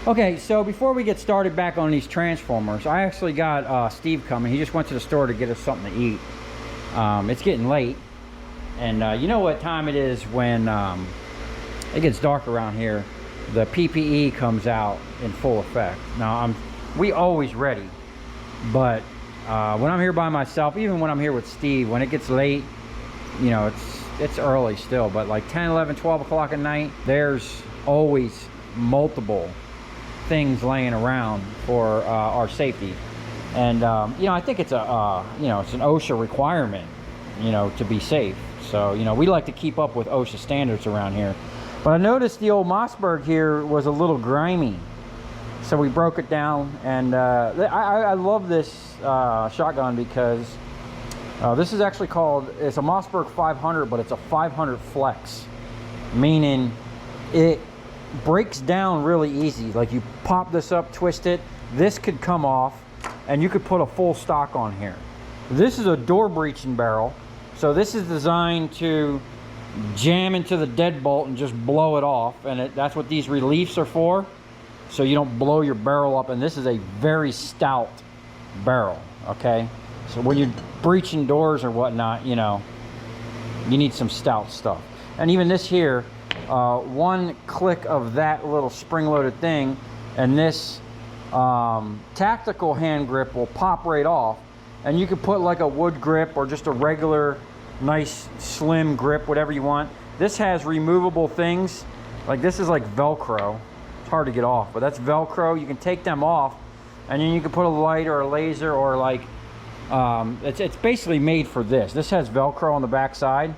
Okay, so before we get started back on these transformers, I actually got Steve coming. He just went to the store to get us something to eat. It's getting late, and you know what time it is when it gets dark around here. The PPE comes out in full effect. Now, we always ready, but when I'm here by myself, even when I'm here with Steve, when it gets late, you know, it's early still, but like 10, 11, 12 o'clock at night, there's always multiple things laying around for our safety. And you know, I think it's a you know, it's an OSHA requirement, you know, to be safe. So, you know, we like to keep up with OSHA standards around here. But I noticed the old Mossberg here was a little grimy, so we broke it down. And I love this shotgun because this is actually called, it's a Mossberg 500, but it's a 500 flex, meaning it breaks down really easy. Like, you pop this up, twist it, this could come off, and you could put a full stock on here. This is a door breaching barrel, so this is designed to jam into the deadbolt and just blow it off, and that's what these reliefs are for, so you don't blow your barrel up. And this is a very stout barrel, okay? So when you're breaching doors or whatnot, you know, you need some stout stuff. And even this here, one click of that little spring-loaded thing, and this tactical hand grip will pop right off, and you could put like a wood grip or just a regular nice slim grip, whatever you want. This has removable things, like this is like Velcro. It's hard to get off, but that's Velcro. You can take them off, and then you can put a light or a laser, or like it's basically made for this. This has Velcro on the back side,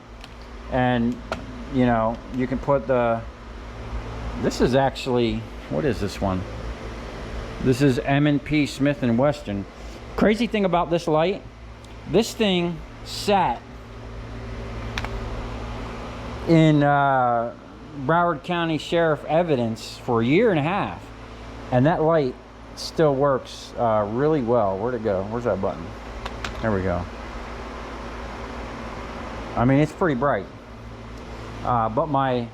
and you know, you can put this is actually, what is this one? This is M&P Smith & Wesson. Crazy thing about this light, this thing sat in Broward County Sheriff evidence for 1.5 years, and that light still works really well. Where'd it go? Where's that button? There we go. I mean, it's pretty bright. But my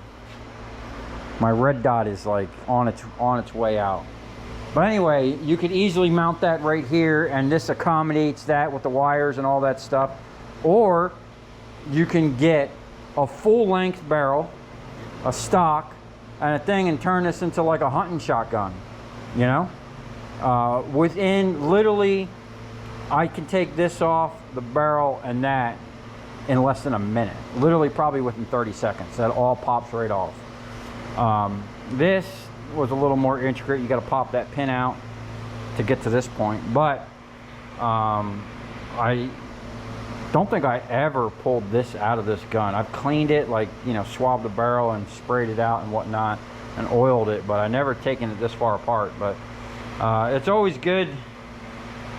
red dot is like on its way out. But anyway, you could easily mount that right here, and this accommodates that with the wires and all that stuff. Or you can get a full-length barrel, a stock, and a thing, and turn this into like a hunting shotgun, you know? Within, literally, I can take this off the barrel and that in less than a minute. Literally, probably within 30 seconds. That all pops right off. This was a little more intricate. You got to pop that pin out to get to this point. But I don't think I ever pulled this out of this gun. I've cleaned it, like, you know, swabbed the barrel and sprayed it out and whatnot, and oiled it, but I never taken it this far apart. But it's always good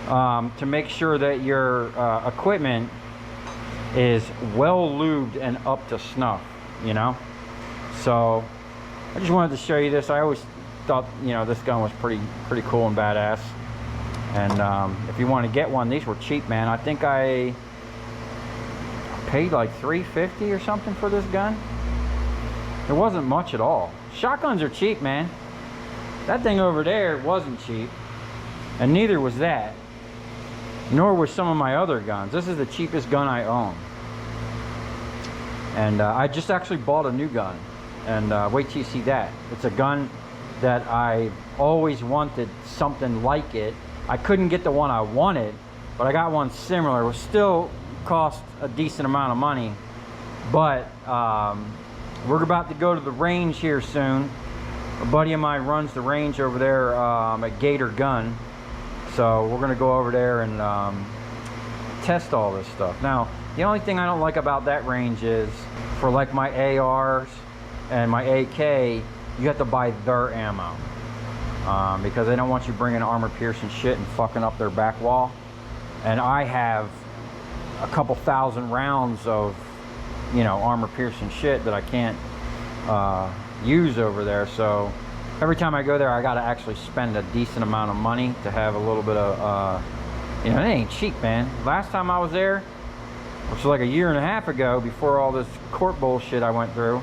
to make sure that your equipment is well lubed and up to snuff, you know. So I just wanted to show you this. I always thought, you know, this gun was pretty cool and badass. And if you want to get one, these were cheap, man. I think I paid like $350 or something for this gun. It wasn't much at all. Shotguns are cheap, man. That thing over there wasn't cheap, and neither was that, nor was some of my other guns. This is the cheapest gun I own. And I just actually bought a new gun, and wait till you see that. It's a gun that I always wanted something like it. I couldn't get the one I wanted, but I got one similar. It was still cost a decent amount of money, but we're about to go to the range here soon. A buddy of mine runs the range over there at Gator Gun, so we're gonna go over there and test all this stuff. Now, the only thing I don't like about that range is, for like my ARs and my AK, you have to buy their ammo because they don't want you bringing armor-piercing shit and fucking up their back wall. And I have a couple thousand rounds of, you know, armor-piercing shit that I can't use over there. So every time I go there, I gotta actually spend a decent amount of money to have a little bit of, you know, it ain't cheap, man. Last time I was there, which was like 1.5 years ago, before all this court bullshit I went through,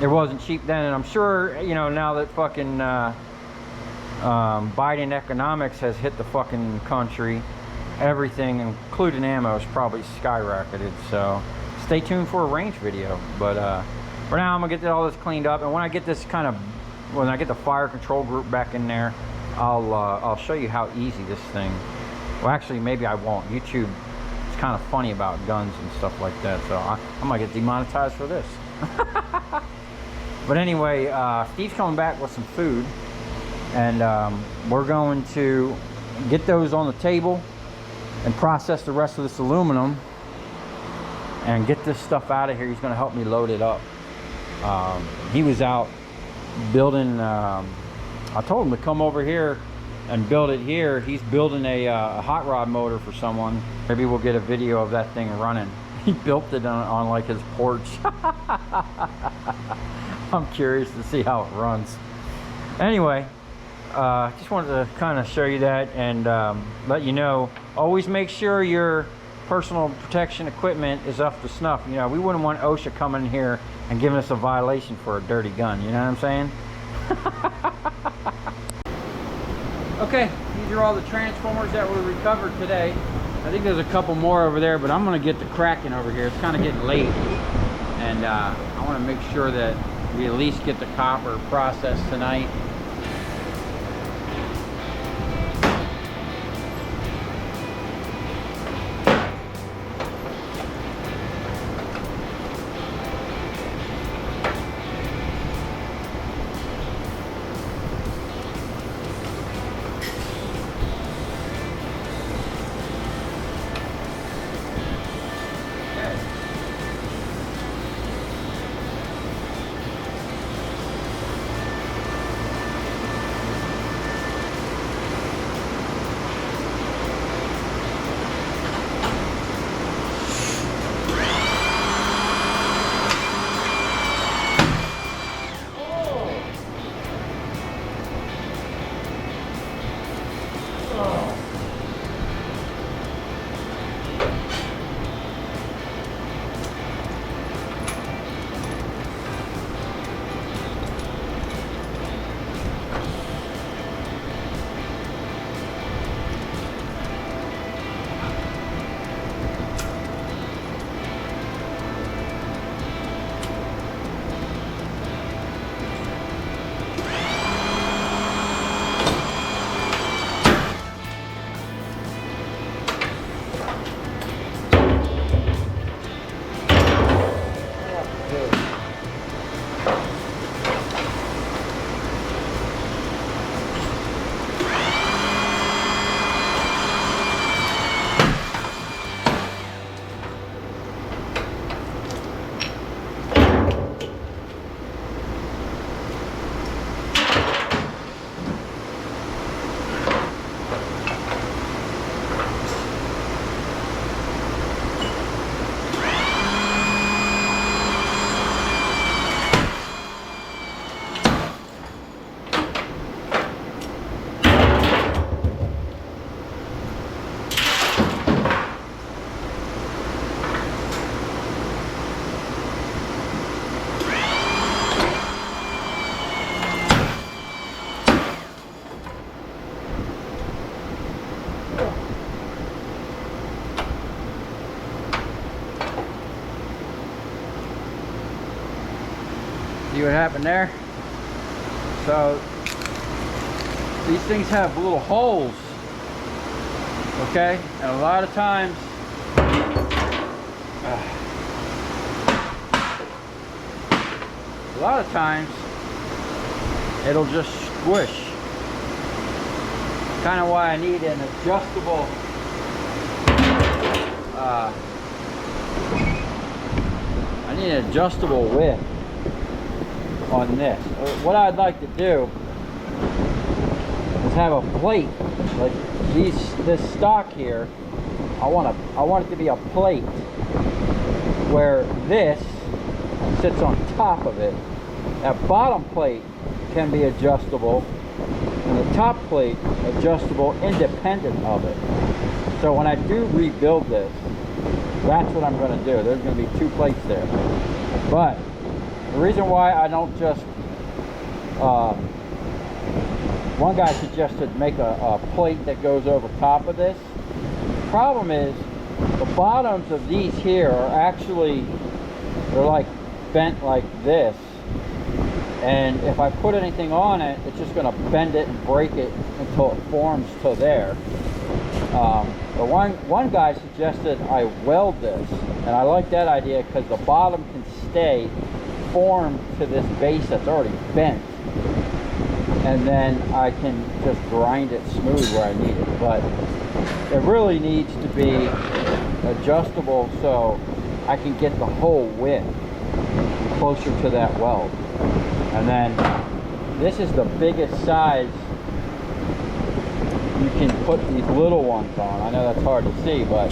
it wasn't cheap then, and I'm sure, you know, now that fucking Biden economics has hit the fucking country, everything, including ammo, is probably skyrocketed. So stay tuned for a range video. But for now, I'm gonna get all this cleaned up, and when I get this when I get the fire control group back in there, I'll show you how easy this thing. Well, actually, maybe I won't. YouTube is kind of funny about guns and stuff like that, so I might get demonetized for this. But anyway, Steve's coming back with some food, and we're going to get those on the table and process the rest of this aluminum and get this stuff out of here. He's going to help me load it up. He was out building, I told him to come over here and build it here. He's building a hot rod motor for someone. Maybe we'll get a video of that thing running. He built it on like his porch. I'm curious to see how it runs. Anyway, just wanted to kind of show you that and let you know, always make sure your personal protection equipment is up to snuff. You know, we wouldn't want OSHA coming in here and giving us a violation for a dirty gun, you know what I'm saying? Okay, these are all the transformers that were recovered today. I think there's a couple more over there, but I'm gonna get the cracking over here. It's kind of getting late, and I want to make sure that we at least get the copper processed tonight. See what happened there? So these things have little holes, okay? And a lot of times it'll just squish. Kind of why I need an adjustable width on this. What I'd like to do is have a plate like this stock here. I want it to be a plate where this sits on top of it. That bottom plate can be adjustable and the top plate adjustable independent of it. So when I do rebuild this, that's what I'm going to do. There's going to be two plates there. But The reason why I don't just, one guy suggested make a plate that goes over top of this. The problem is the bottoms of these here are actually, they're like bent like this. And if I put anything on it, it's just going to bend it and break it until it forms to there. But one guy suggested I weld this, and I like that idea because the bottom can stay formed to this base that's already bent, and then I can just grind it smooth where I need it. But it really needs to be adjustable so I can get the whole width closer to that weld. And then this is the biggest size you can put these little ones on. I know that's hard to see, but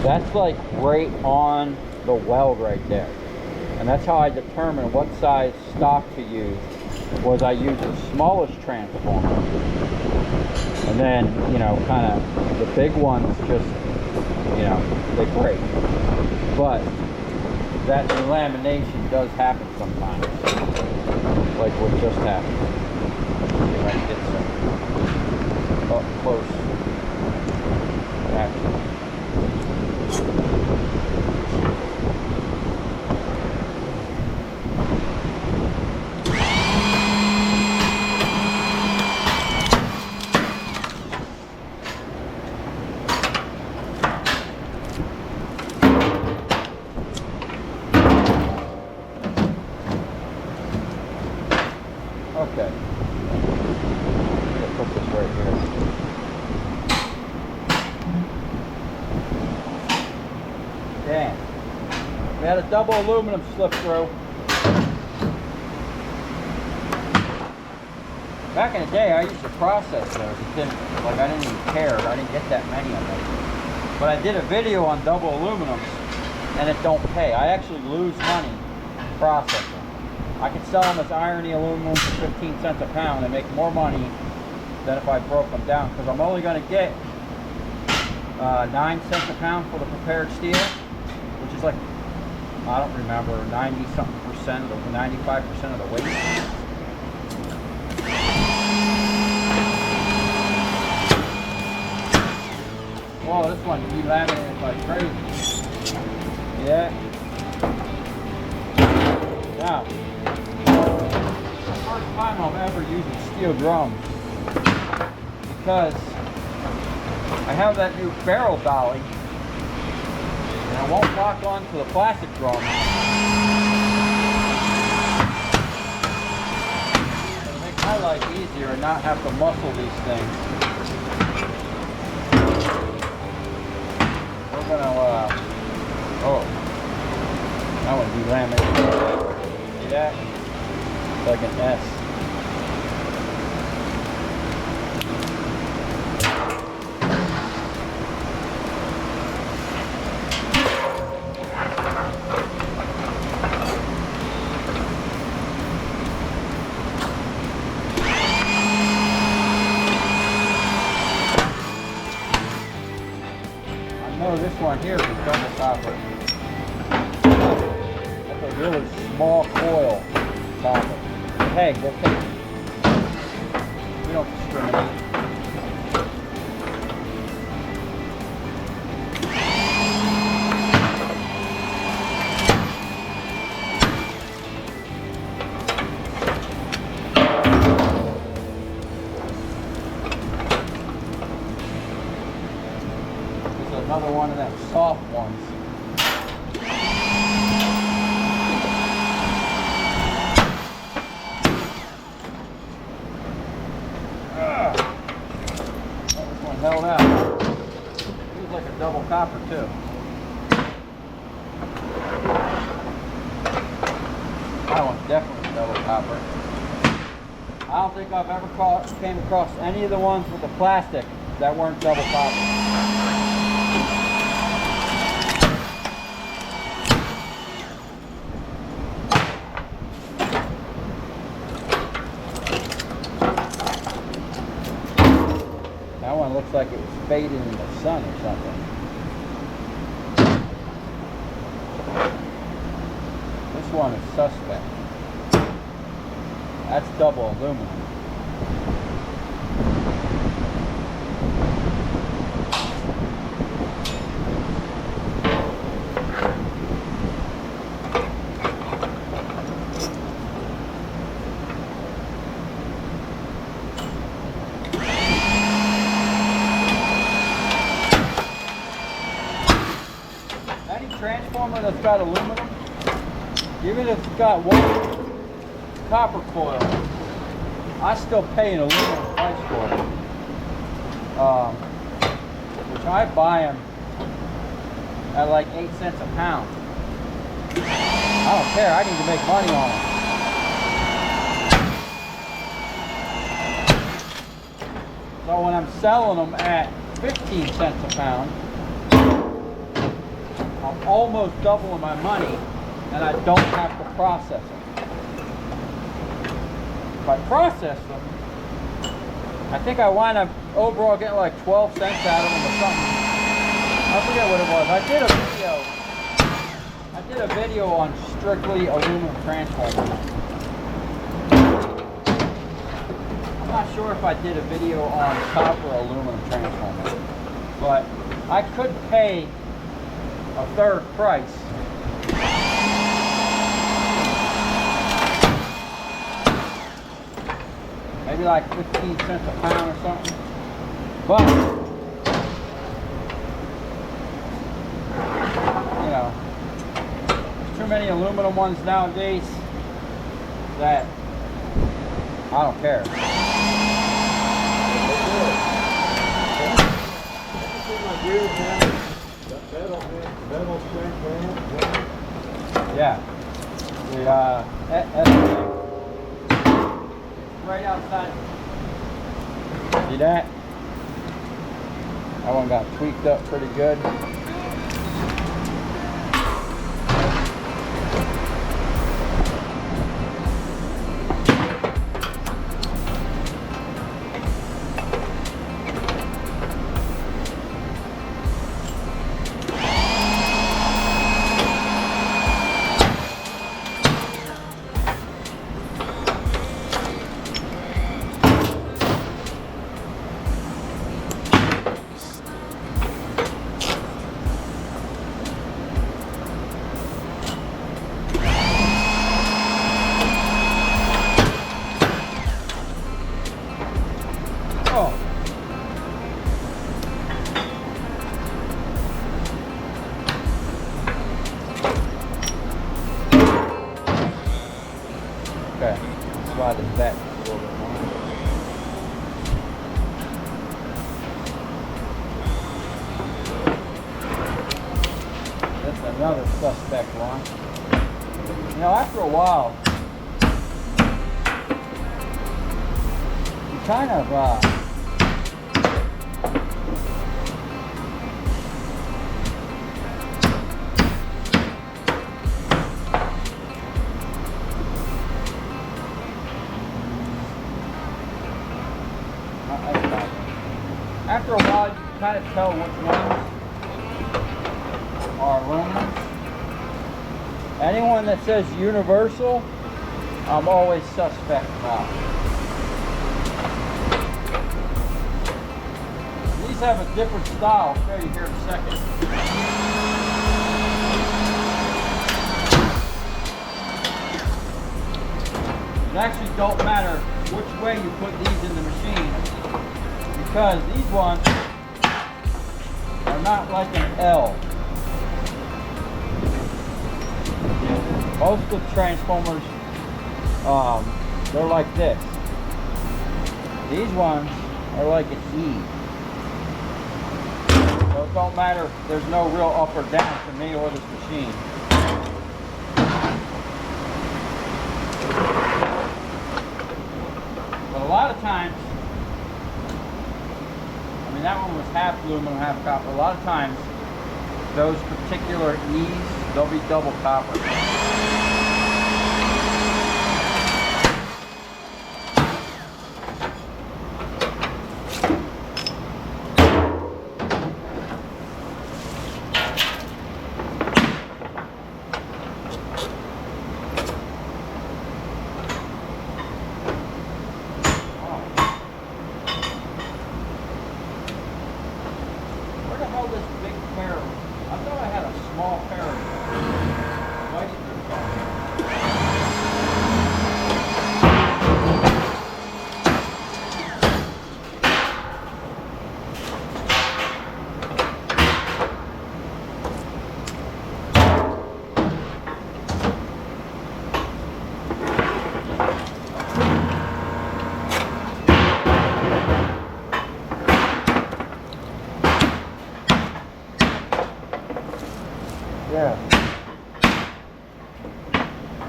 that's like right on the weld right there. And that's how I determined what size stock to use. Was I used the smallest transformer, and then, you know, kind of the big ones just, you know, they break. But that delamination does happen sometimes, like what just happened. See if I can get some up close action. Okay. I'm gonna put this right here. Damn. We had a double aluminum slip through. Back in the day, I used to process those. I didn't even care. I didn't get that many of them. But I did a video on double aluminums, and it don't pay. I actually lose money processing. I could sell them as irony aluminum for 15 cents a pound and make more money than if I broke them down, because I'm only going to get 9 cents a pound for the prepared steel, which is like, I don't remember, 90-something%, 95% of the weight. Whoa, this one delaminated like crazy. Yeah. Now, first time I'm ever using steel drums, because I have that new barrel dolly and I won't lock onto the plastic drum. It'll make my life easier and not have to muscle these things. We're gonna oh, that one delaminated. See that? It's like an S. I know this one here is a double copper. That's a really small coil copper. Hey, go pick it. We don't discriminate. This is another one of them soft ones. Held out. It was like a double copper too. That one's definitely double copper. I don't think I've ever came across any of the ones with the plastic that weren't double copper. That one looks like it was faded in the sun or something. This one is suspect. That's double aluminum. Any transformer that's got aluminum, even if it's got one copper coil, I still pay an aluminum price for it. Which I buy them at like 8 cents a pound. I don't care, I need to make money on them. So when I'm selling them at 15 cents a pound, I'm almost doubling my money, and I don't have to process them. If I process them, I think I wind up overall getting like 12 cents out of them or something. I forget what it was. I did a video on strictly aluminum transformers. I'm not sure if I did a video on copper aluminum transformers, but I could pay a third price. Maybe like 15 cents a pound or something. But, you know, there's too many aluminum ones nowadays that I don't care. Yeah. Right outside. See that? That one got tweaked up pretty good. Okay, slide this back a little bit more. That's another suspect one. You know, after a while, you kind of after a while, you can kind of tell which ones are aluminum. Anyone that says universal, I'm always suspect about. These have a different style. I'll show you here in a second. It actually don't matter which way you put these in the machine, because these ones are not like an L. Most of the transformers, they're like this. These ones are like an E. So it don't matter, there's no real up or down for me or this machine. But a lot of times, I mean, that one was half aluminum, half copper. A lot of times, those particular E's, they'll be double copper.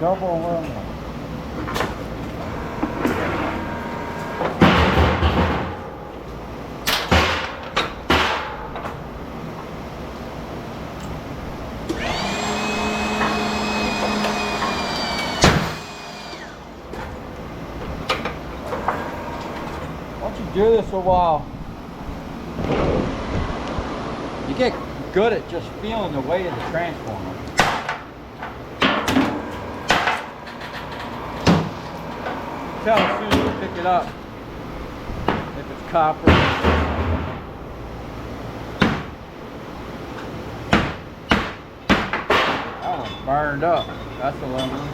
double aluminum. Once you do this a while, you get good at just feeling the weight of the transformer. Tell as soon as you pick it up if it's copper. That one's burned up. That's aluminum.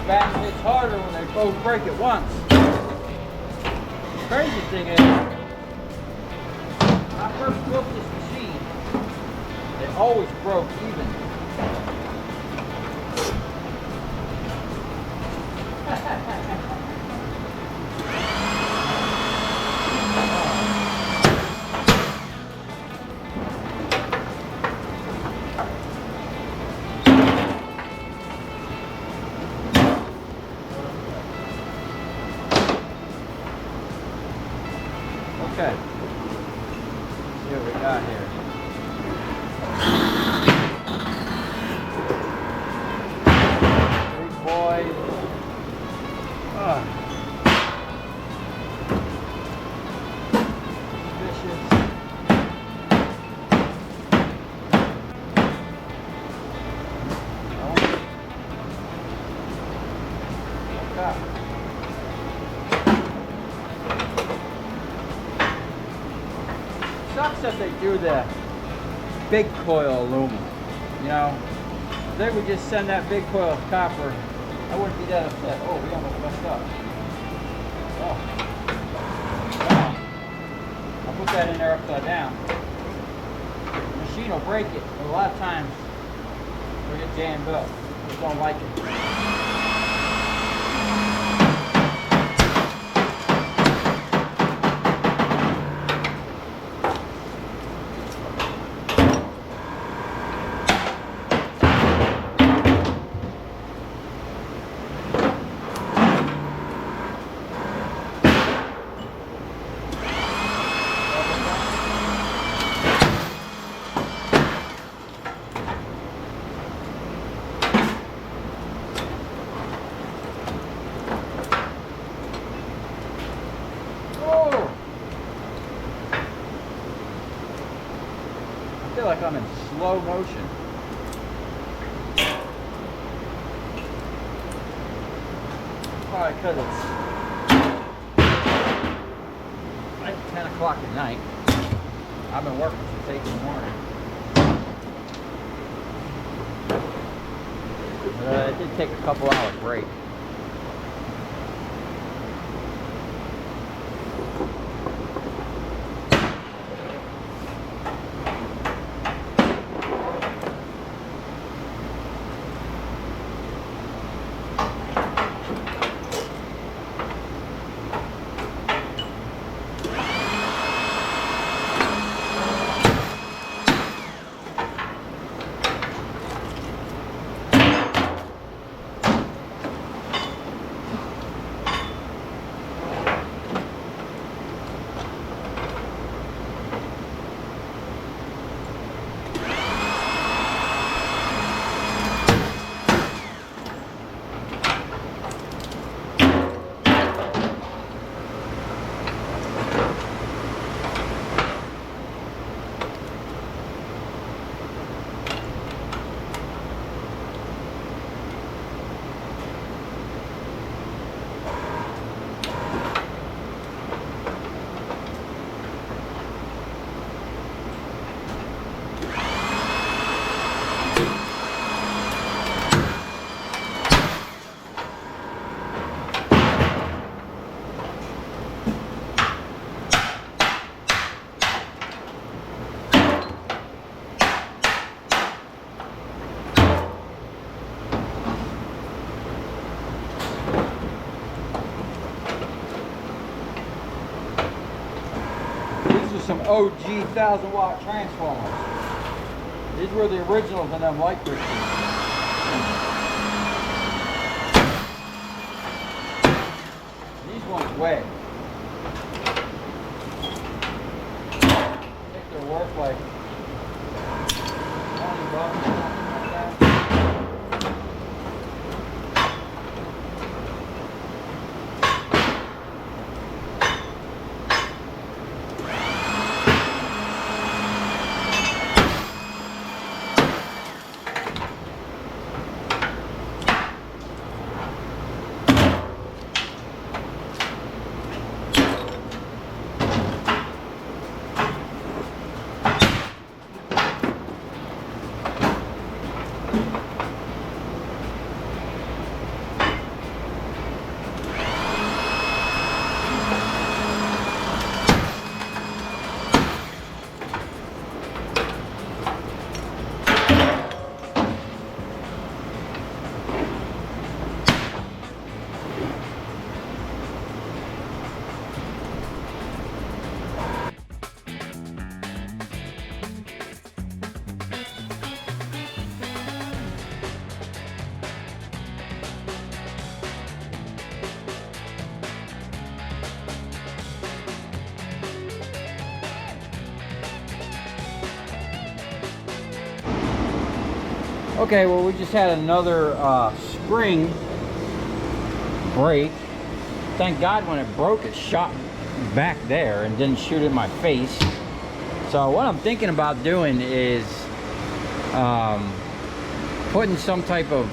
Batten hits harder when they both break at once. The crazy thing is, when I first built this machine, it always broke even. Okay, see what we got here. Big boys. Vicious. Okay. Sucks that they do the big coil aluminum. You know, if they would just send that big coil of copper, I wouldn't be that upset. Oh, we almost messed up. Oh. Wow. I'll put that in there upside down. The machine will break it, but a lot of times it'll get jammed up. Just don't like it. I feel like I'm in slow motion. Probably because it's like 10 o'clock at night. I've been working since 8 in the morning. It did take a couple hours break. some OG 1,000-watt transformers. These were the originals in them light fixtures. These ones weigh. I think they're worth like $20 or something like that. Okay, well, we just had another spring break. Thank God when it broke, it shot back there and didn't shoot in my face. So what I'm thinking about doing is putting some type of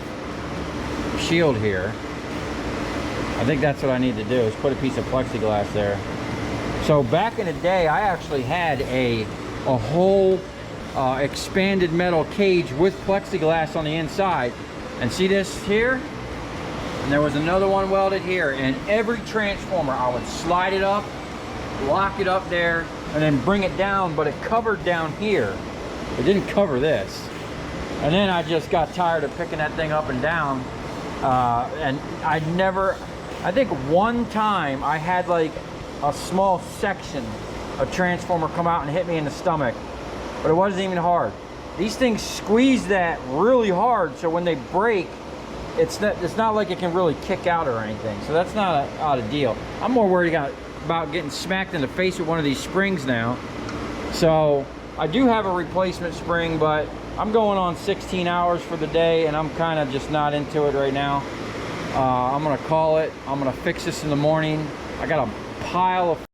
shield here. I think that's what I need to do, is put a piece of plexiglass there. So back in the day, I actually had a whole expanded metal cage with plexiglass on the inside. And see this here? And there was another one welded here. And every transformer, I would slide it up, lock it up there, and then bring it down, but it covered down here. It didn't cover this. And then I just got tired of picking that thing up and down. And I think one time I had like a small section of transformer come out and hit me in the stomach. But it wasn't even hard. These things squeeze that really hard, so when they break, it's not like it can really kick out or anything. So that's not a deal. I'm more worried about getting smacked in the face with one of these springs now. So I do have a replacement spring, but I'm going on 16 hours for the day, and I'm kind of just not into it right now. I'm gonna call it. I'm gonna fix this in the morning. I got a pile of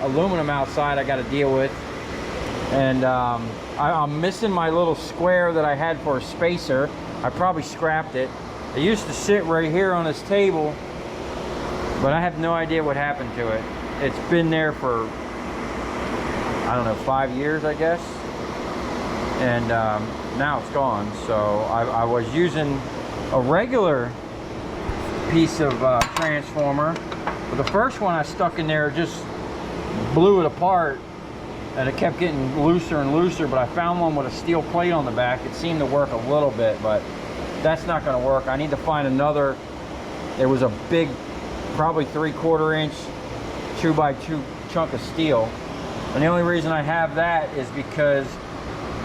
aluminum outside I got to deal with. And I'm missing my little square that I had for a spacer. I probably scrapped it. It used to sit right here on this table, but I have no idea what happened to it. It's been there for, I don't know, 5 years, I guess. And now it's gone. So I was using a regular piece of transformer, but the first one I stuck in there just blew it apart. And it kept getting looser and looser, but I found one with a steel plate on the back. It seemed to work a little bit, but that's not going to work. I need to find another. There was a big, probably 3/4 inch 2x2 chunk of steel. And the only reason I have that is because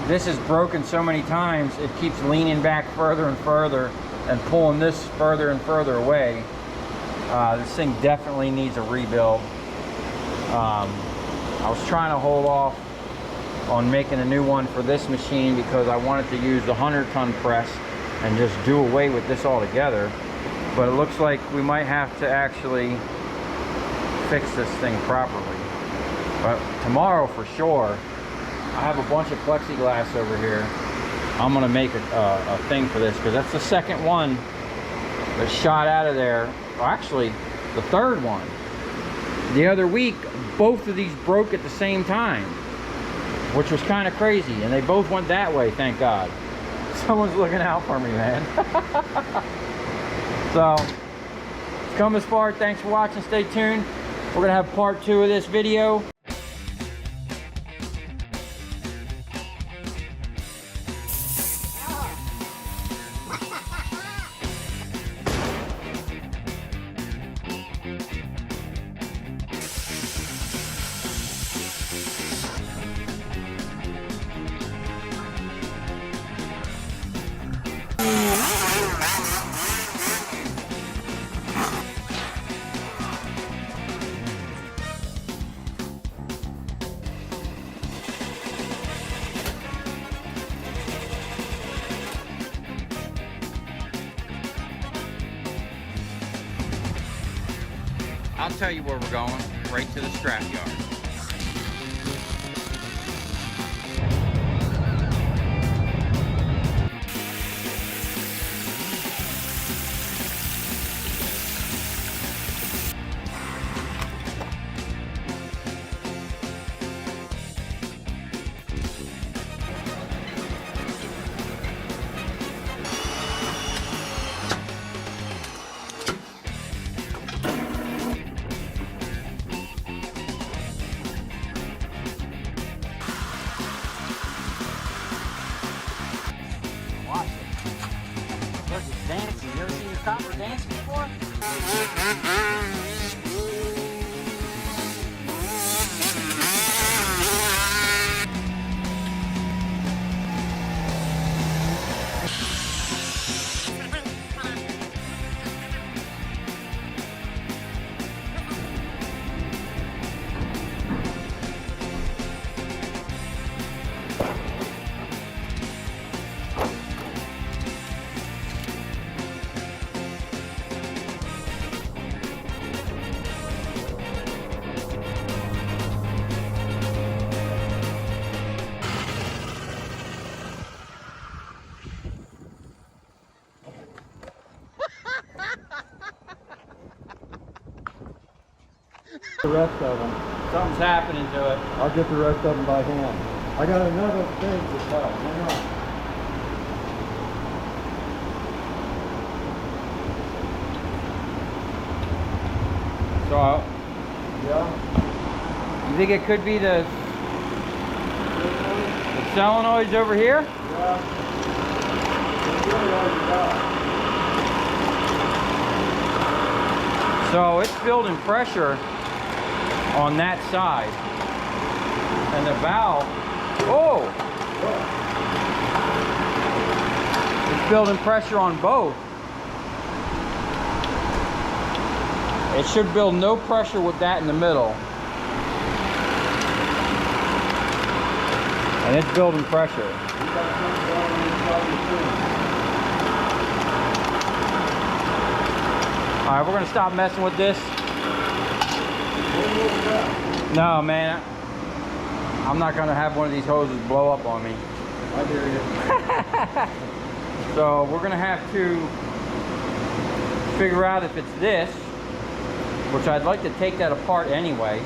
this is broken so many times, it keeps leaning back further and further and pulling this further and further away. This thing definitely needs a rebuild. I was trying to hold off on making a new one for this machine because I wanted to use the 100-ton press and just do away with this altogether. But it looks like we might have to actually fix this thing properly. But tomorrow for sure, I have a bunch of plexiglass over here. I'm gonna make a thing for this because that's the second one that shot out of there. Well, actually, the third one. The other week, both of these broke at the same time, which was kind of crazy, and they both went that way, thank God. Someone's looking out for me, man. So, it's come this far. Thanks for watching. Stay tuned. We're gonna have part 2 of this video. I'll tell you where we're going, right to the scrap yard. Dancing. You ever seen a copper dance before? The rest of them. Something's happening to it. I'll get the rest of them by hand. I got another thing to tell. Hang on. So, Yeah. you think it could be the solenoids over here? Yeah. It's really all you got. So it's building pressure on that side. And the valve, oh! It's building pressure on both. It should build no pressure with that in the middle. And it's building pressure. Alright, we're gonna stop messing with this. No, man. I'm not gonna have one of these hoses blow up on me. I hear you. So we're gonna have to figure out if it's this, which I'd like to take that apart anyway,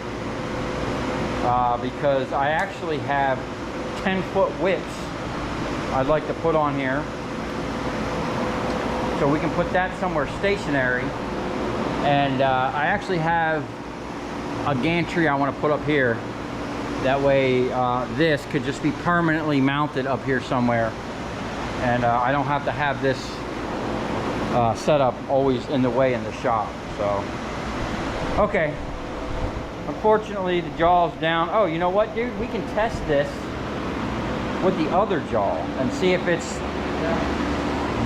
because I actually have 10-foot widths I'd like to put on here, so we can put that somewhere stationary. And I actually have a gantry I want to put up here. That way this could just be permanently mounted up here somewhere, and I don't have to have this setup always in the way in the shop. So okay, unfortunately the jaw's down. Oh, you know what, dude, we can test this with the other jaw and see if it's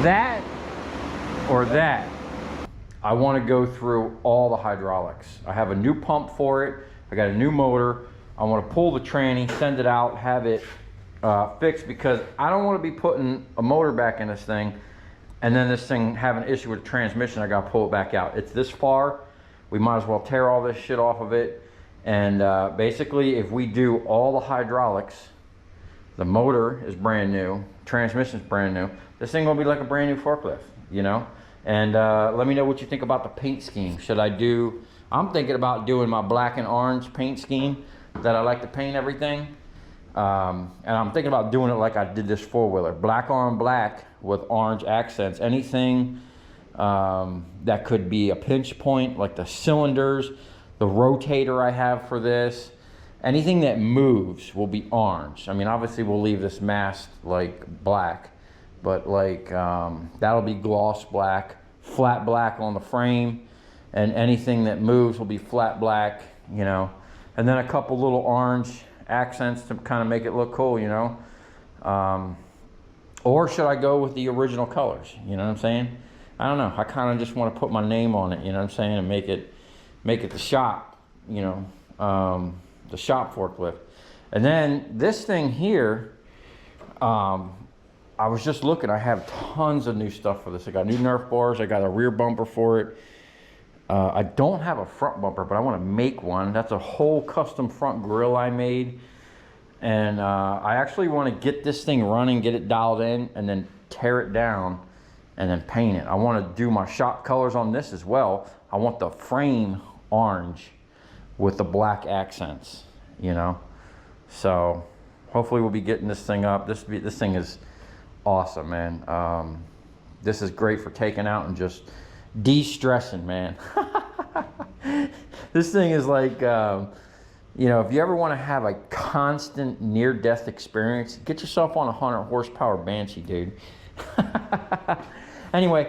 that or that. I want to go through all the hydraulics. I have a new pump for it. I got a new motor. I want to pull the tranny, send it out, have it fixed, because I don't want to be putting a motor back in this thing and then this thing have an issue with the transmission. I got to pull it back out. It's this far. We might as well tear all this shit off of it. And basically, if we do all the hydraulics, the motor is brand new, transmission is brand new. This thing will be like a brand new forklift, you know? And let me know what you think about the paint scheme. Should I do, I'm thinking about doing my black and orange paint scheme that I like to paint everything. And I'm thinking about doing it like I did this four-wheeler. Black on black with orange accents. Anything that could be a pinch point, like the cylinders, the rotator I have for this. Anything that moves will be orange. I mean, obviously we'll leave this mast like black, but like that'll be gloss black, flat black on the frame, and anything that moves will be flat black, you know. And then a couple little orange accents to kind of make it look cool, you know. Or should I go with the original colors? You know what I'm saying? I don't know. I kind of just want to put my name on it, you know what I'm saying, and make it the shop, you know, the shop forklift. And then this thing here, I was just looking, I have tons of new stuff for this. I got new Nerf bars, I got a rear bumper for it. I don't have a front bumper, but I want to make one. That's a whole custom front grille I made. And I actually want to get this thing running, get it dialed in, and then tear it down and then paint it. I want to do my shop colors on this as well. I want the frame orange with the black accents, you know. So hopefully we'll be getting this thing up. This thing is awesome, man. This is great for taking out and just de-stressing, man. This thing is like, you know, if you ever want to have a constant near-death experience, get yourself on a 100 horsepower Banshee, dude. Anyway,